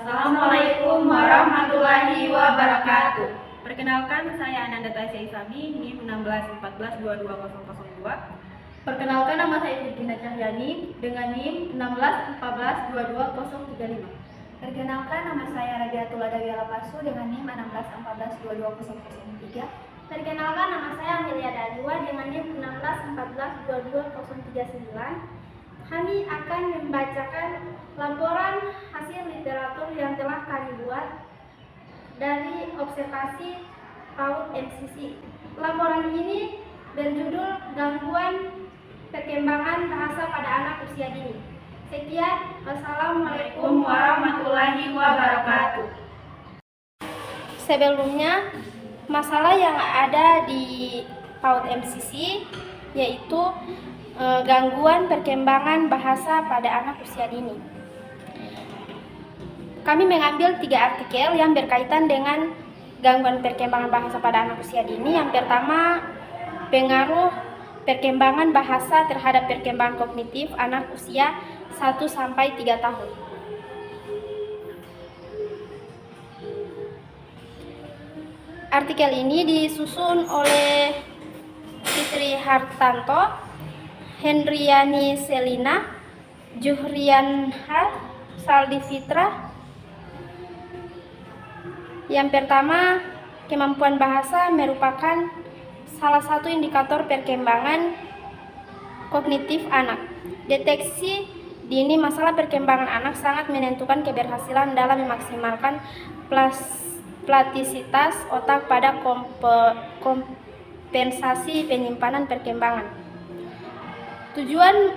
Assalamualaikum warahmatullahi wabarakatuh. Perkenalkan, saya Ananda Tasya Isami, NIM 1614222002. Perkenalkan, nama saya Firtina Cahyani dengan NIM 1614222035. Perkenalkan, nama saya Rabiatul Adawi Alapasu dengan NIM 1614222003. Perkenalkan, nama saya Amelia Daliwa dengan NIM 1614222039. Kami akan membacakan laporan hasil literatur yang telah kami buat dari observasi PAUD MCC. Laporan ini berjudul Gangguan Perkembangan Bahasa pada Anak Usia Dini. Sekian, wassalamualaikum warahmatullahi wabarakatuh. Sebelumnya, masalah yang ada di PAUD MCC yaitu gangguan perkembangan bahasa pada anak usia dini. Kami mengambil 3 artikel yang berkaitan dengan gangguan perkembangan bahasa pada anak usia dini. Yang pertama, pengaruh perkembangan bahasa terhadap perkembangan kognitif anak usia 1-3 tahun. Artikel ini disusun oleh Fitri Hartanto, Hendriani Selina, Juhrianha, Saldi Fitra. Yang pertama, kemampuan bahasa merupakan salah satu indikator perkembangan kognitif anak. Deteksi dini masalah perkembangan anak sangat menentukan keberhasilan dalam memaksimalkan plastisitas otak pada kompensasi penyimpanan perkembangan. Tujuan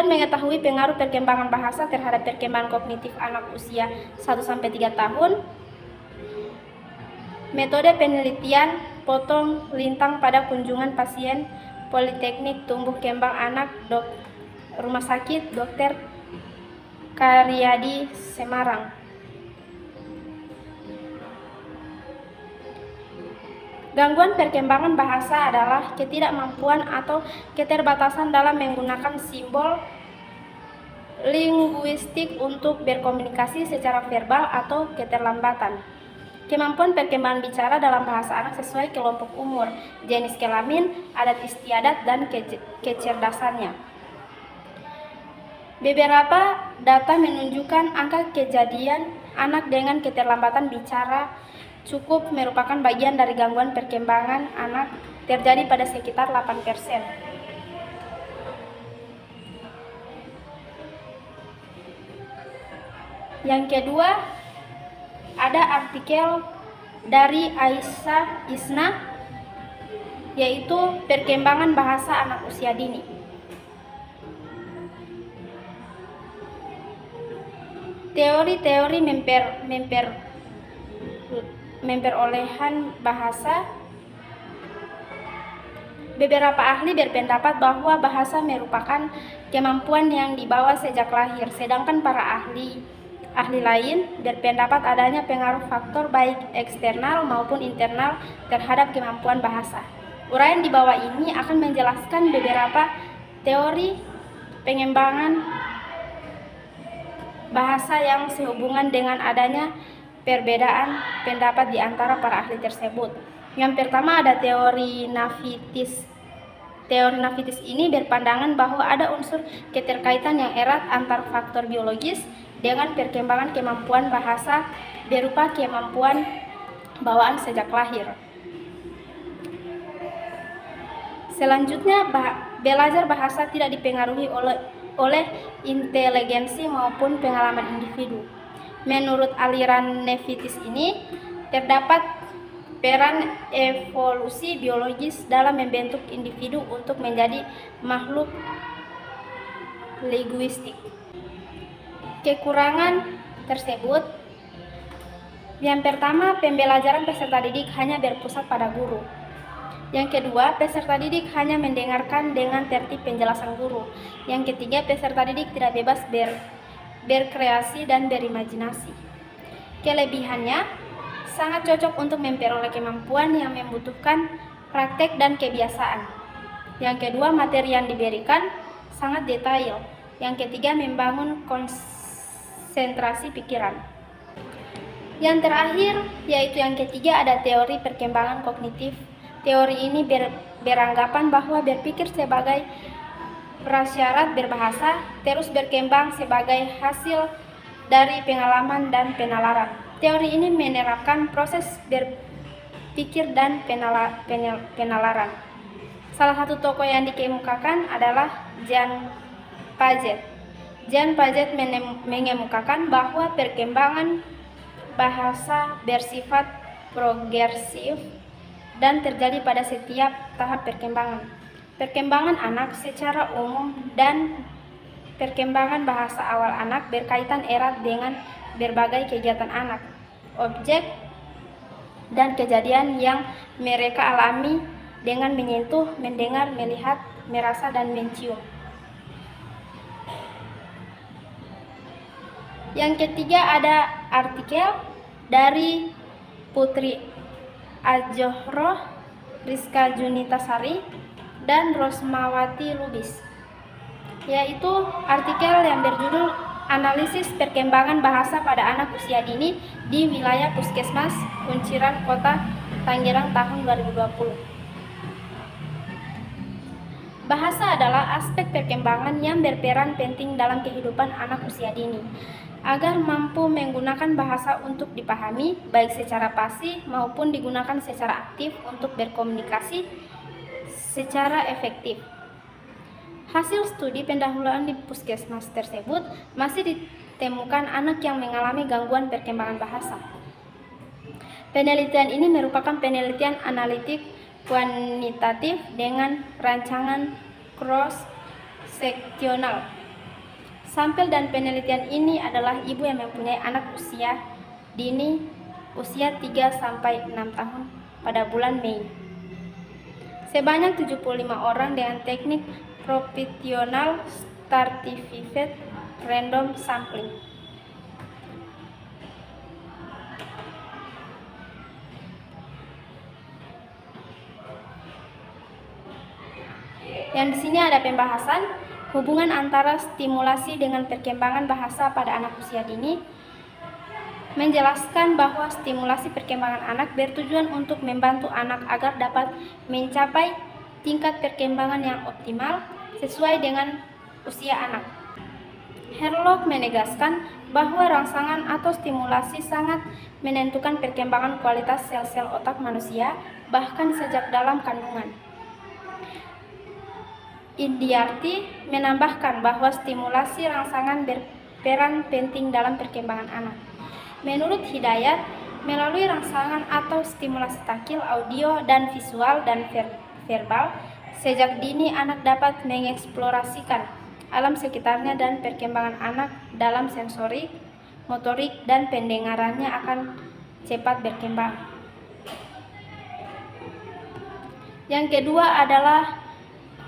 mengetahui pengaruh perkembangan bahasa terhadap perkembangan kognitif anak usia 1-3 tahun. Metode penelitian potong lintang pada kunjungan pasien Politeknik Tumbuh Kembang Anak Rumah Sakit Dr. Karyadi Semarang. Gangguan perkembangan bahasa adalah ketidakmampuan atau keterbatasan dalam menggunakan simbol linguistik untuk berkomunikasi secara verbal atau keterlambatan. Kemampuan perkembangan bicara dalam bahasa anak sesuai kelompok umur, jenis kelamin, adat istiadat, dan kecerdasannya. Beberapa data menunjukkan angka kejadian anak dengan keterlambatan bicara cukup merupakan bagian dari gangguan perkembangan anak terjadi pada sekitar 8%. Yang kedua, ada artikel dari Aisyah Isna, yaitu perkembangan bahasa anak usia dini. Teori-teori memperolehan bahasa. Beberapa ahli berpendapat bahwa bahasa merupakan kemampuan yang dibawa sejak lahir, sedangkan para ahli lain berpendapat adanya pengaruh faktor baik eksternal maupun internal terhadap kemampuan bahasa. Uraian di bawah ini akan menjelaskan beberapa teori pengembangan bahasa yang sehubungan dengan adanya perbedaan pendapat di antara para ahli tersebut. Yang pertama ada teori Navitis. Teori Navitis ini berpandangan bahwa ada unsur keterkaitan yang erat antar faktor biologis dengan perkembangan kemampuan bahasa berupa kemampuan bawaan sejak lahir. Selanjutnya, belajar bahasa tidak dipengaruhi oleh inteligensi maupun pengalaman individu. Menurut aliran Navitis ini, terdapat peran evolusi biologis dalam membentuk individu untuk menjadi makhluk linguistik. Kekurangan tersebut, yang pertama, pembelajaran peserta didik hanya berpusat pada guru. Yang kedua, peserta didik hanya mendengarkan dengan tertib penjelasan guru. Yang ketiga, peserta didik tidak bebas berkreasi dan berimajinasi. Kelebihannya sangat cocok untuk memperoleh kemampuan yang membutuhkan praktek dan kebiasaan. Yang kedua, materi yang diberikan sangat detail. Yang ketiga, membangun konsentrasi pikiran. Yang terakhir, yaitu yang ketiga, ada teori perkembangan kognitif. Teori ini beranggapan bahwa berpikir sebagai prasyarat berbahasa terus berkembang sebagai hasil dari pengalaman dan penalaran. Teori ini menerapkan proses berpikir dan penalaran. Salah satu tokoh yang dikemukakan adalah Jean Piaget. Jean Piaget mengemukakan bahwa perkembangan bahasa bersifat progresif dan terjadi pada setiap tahap perkembangan. Perkembangan anak secara umum dan perkembangan bahasa awal anak berkaitan erat dengan berbagai kegiatan anak, objek, dan kejadian yang mereka alami dengan menyentuh, mendengar, melihat, merasa, dan mencium. Yang ketiga ada artikel dari Putri Adjohroh, Rizka Junitasari, dan Rosmawati Lubis, yaitu artikel yang berjudul Analisis Perkembangan Bahasa pada Anak Usia Dini di Wilayah Puskesmas Kunciran Kota Tangerang tahun 2020. Bahasa adalah aspek perkembangan yang berperan penting dalam kehidupan anak usia dini. Agar mampu menggunakan bahasa untuk dipahami, baik secara pasif maupun digunakan secara aktif untuk berkomunikasi secara efektif. Hasil studi pendahuluan di puskesmas tersebut masih ditemukan anak yang mengalami gangguan perkembangan bahasa. Penelitian ini merupakan penelitian analitik kuantitatif dengan rancangan cross-seksional. Sampel dan penelitian ini adalah ibu yang mempunyai anak usia dini usia 3-6 tahun pada bulan Mei. Sebanyak 75 orang dengan teknik proportional stratified random sampling. Yang di sini ada pembahasan hubungan antara stimulasi dengan perkembangan bahasa pada anak usia dini. Menjelaskan bahwa stimulasi perkembangan anak bertujuan untuk membantu anak agar dapat mencapai tingkat perkembangan yang optimal sesuai dengan usia anak. Herlock menegaskan bahwa rangsangan atau stimulasi sangat menentukan perkembangan kualitas sel-sel otak manusia bahkan sejak dalam kandungan. Indiarti menambahkan bahwa stimulasi rangsangan berperan penting dalam perkembangan anak. Menurut Hidayat, melalui rangsangan atau stimulasi takil, audio, dan visual dan verbal, sejak dini anak dapat mengeksplorasikan alam sekitarnya dan perkembangan anak dalam sensorik, motorik, dan pendengarannya akan cepat berkembang. Yang kedua adalah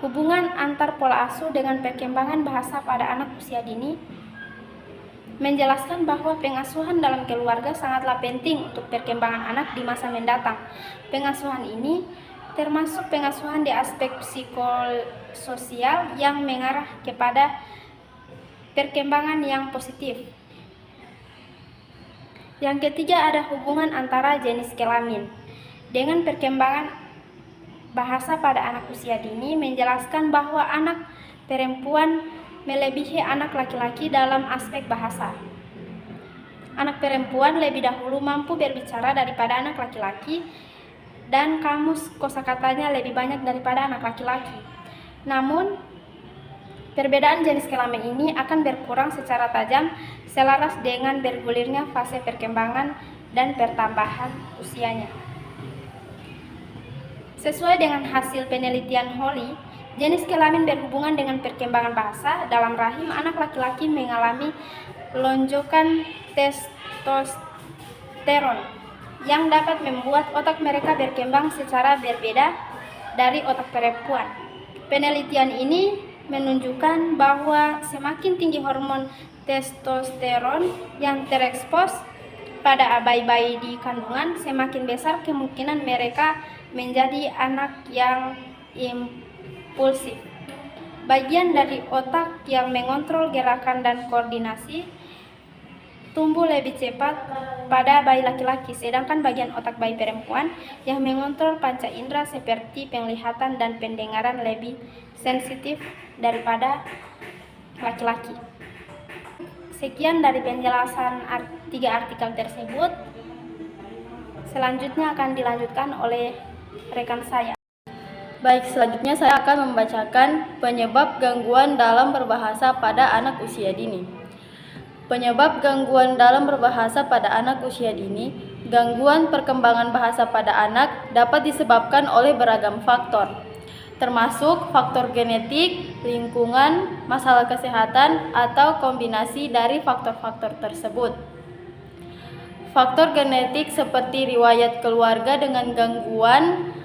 hubungan antar pola asuh dengan perkembangan bahasa pada anak usia dini. Menjelaskan bahwa pengasuhan dalam keluarga sangatlah penting untuk perkembangan anak di masa mendatang. Pengasuhan ini termasuk pengasuhan di aspek psikososial yang mengarah kepada perkembangan yang positif. Yang ketiga ada hubungan antara jenis kelamin dengan perkembangan bahasa pada anak usia dini. Menjelaskan bahwa anak perempuan melebihi anak laki-laki dalam aspek bahasa. Anak perempuan lebih dahulu mampu berbicara daripada anak laki-laki dan kamus kosakatanya lebih banyak daripada anak laki-laki. Namun, perbedaan jenis kelamin ini akan berkurang secara tajam selaras dengan bergulirnya fase perkembangan dan pertambahan usianya. Sesuai dengan hasil penelitian Holly, jenis kelamin berhubungan dengan perkembangan bahasa. Dalam rahim anak laki-laki mengalami lonjakan testosteron yang dapat membuat otak mereka berkembang secara berbeda dari otak perempuan. Penelitian ini menunjukkan bahwa semakin tinggi hormon testosteron yang terekspos pada bayi-bayi di kandungan, semakin besar kemungkinan mereka menjadi anak yang impulsif. Bagian dari otak yang mengontrol gerakan dan koordinasi tumbuh lebih cepat pada bayi laki-laki, sedangkan bagian otak bayi perempuan yang mengontrol panca indera seperti penglihatan dan pendengaran lebih sensitif daripada laki-laki. Sekian dari penjelasan 3 artikel tersebut. Selanjutnya akan dilanjutkan oleh rekan saya. Baik, selanjutnya saya akan membacakan penyebab gangguan dalam berbahasa pada anak usia dini. Penyebab gangguan dalam berbahasa pada anak usia dini. Gangguan perkembangan bahasa pada anak dapat disebabkan oleh beragam faktor, termasuk faktor genetik, lingkungan, masalah kesehatan, atau kombinasi dari faktor-faktor tersebut. Faktor genetik seperti riwayat keluarga dengan gangguan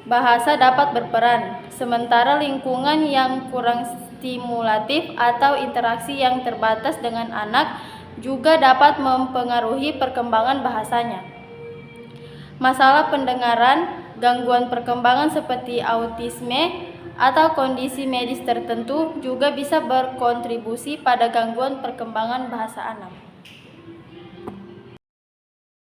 bahasa dapat berperan, sementara lingkungan yang kurang stimulatif atau interaksi yang terbatas dengan anak juga dapat mempengaruhi perkembangan bahasanya. Masalah pendengaran, gangguan perkembangan seperti autisme atau kondisi medis tertentu juga bisa berkontribusi pada gangguan perkembangan bahasa anak.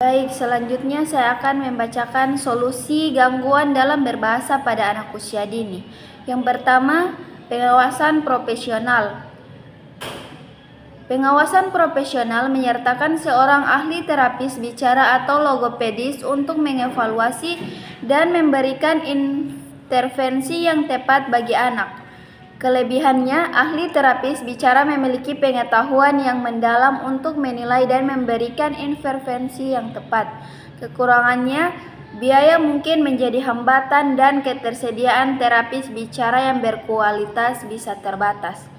Baik, selanjutnya saya akan membacakan solusi gangguan dalam berbahasa pada anak usia dini. Yang pertama, pengawasan profesional. Pengawasan profesional menyertakan seorang ahli terapis bicara atau logopedis untuk mengevaluasi dan memberikan intervensi yang tepat bagi anak. Kelebihannya, ahli terapis bicara memiliki pengetahuan yang mendalam untuk menilai dan memberikan intervensi yang tepat. Kekurangannya, biaya mungkin menjadi hambatan dan ketersediaan terapis bicara yang berkualitas bisa terbatas.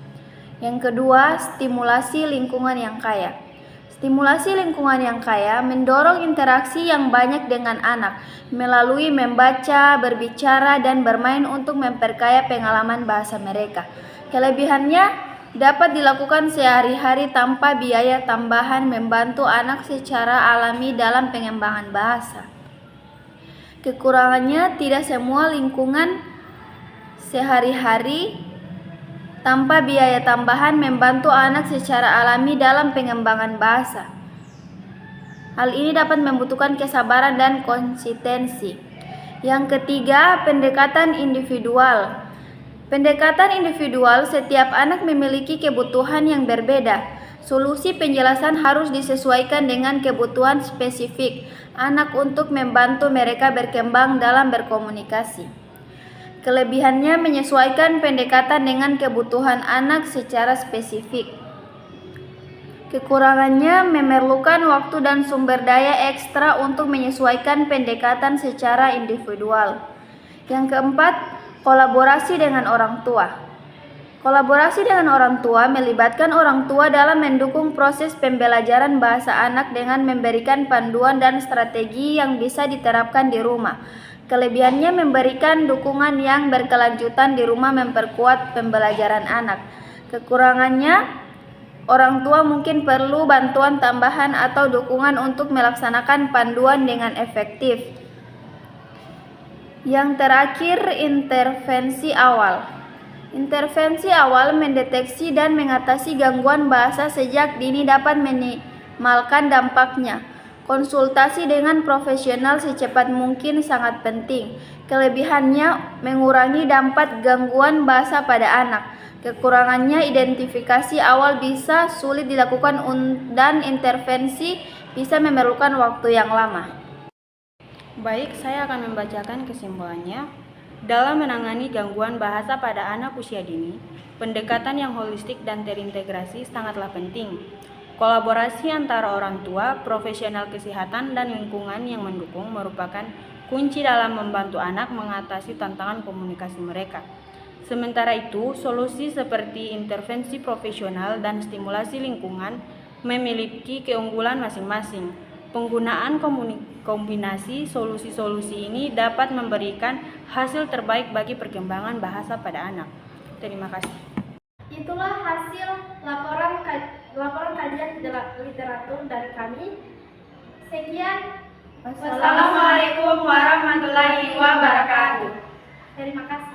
Yang kedua, stimulasi lingkungan yang kaya. Stimulasi lingkungan yang kaya mendorong interaksi yang banyak dengan anak melalui membaca, berbicara, dan bermain untuk memperkaya pengalaman bahasa mereka. Kelebihannya dapat dilakukan sehari-hari tanpa biaya tambahan, membantu anak secara alami dalam pengembangan bahasa. Kekurangannya, tidak semua lingkungan sehari-hari tanpa biaya tambahan membantu anak secara alami dalam pengembangan bahasa. Hal ini dapat membutuhkan kesabaran dan konsistensi. Yang ketiga, pendekatan individual. Pendekatan individual, setiap anak memiliki kebutuhan yang berbeda. Solusi penjelasan harus disesuaikan dengan kebutuhan spesifik anak untuk membantu mereka berkembang dalam berkomunikasi. Kelebihannya menyesuaikan pendekatan dengan kebutuhan anak secara spesifik. Kekurangannya memerlukan waktu dan sumber daya ekstra untuk menyesuaikan pendekatan secara individual. Yang keempat, kolaborasi dengan orang tua. Kolaborasi dengan orang tua melibatkan orang tua dalam mendukung proses pembelajaran bahasa anak dengan memberikan panduan dan strategi yang bisa diterapkan di rumah. Kelebihannya memberikan dukungan yang berkelanjutan di rumah, memperkuat pembelajaran anak. Kekurangannya, orang tua mungkin perlu bantuan tambahan atau dukungan untuk melaksanakan panduan dengan efektif. Yang terakhir, intervensi awal. Intervensi awal mendeteksi dan mengatasi gangguan bahasa sejak dini dapat minimalkan dampaknya. Konsultasi dengan profesional secepat mungkin sangat penting. Kelebihannya mengurangi dampak gangguan bahasa pada anak. Kekurangannya, identifikasi awal bisa sulit dilakukan dan intervensi bisa memerlukan waktu yang lama. Baik, saya akan membacakan kesimpulannya. Dalam menangani gangguan bahasa pada anak usia dini, pendekatan yang holistik dan terintegrasi sangatlah penting. Kolaborasi antara orang tua, profesional kesehatan, dan lingkungan yang mendukung merupakan kunci dalam membantu anak mengatasi tantangan komunikasi mereka. Sementara itu, solusi seperti intervensi profesional dan stimulasi lingkungan memiliki keunggulan masing-masing. Penggunaan kombinasi solusi-solusi ini dapat memberikan hasil terbaik bagi perkembangan bahasa pada anak. Terima kasih. Itulah hasil laporan kajian literatur dari kami. Sekian. Wassalamualaikum warahmatullahi wabarakatuh. Terima kasih.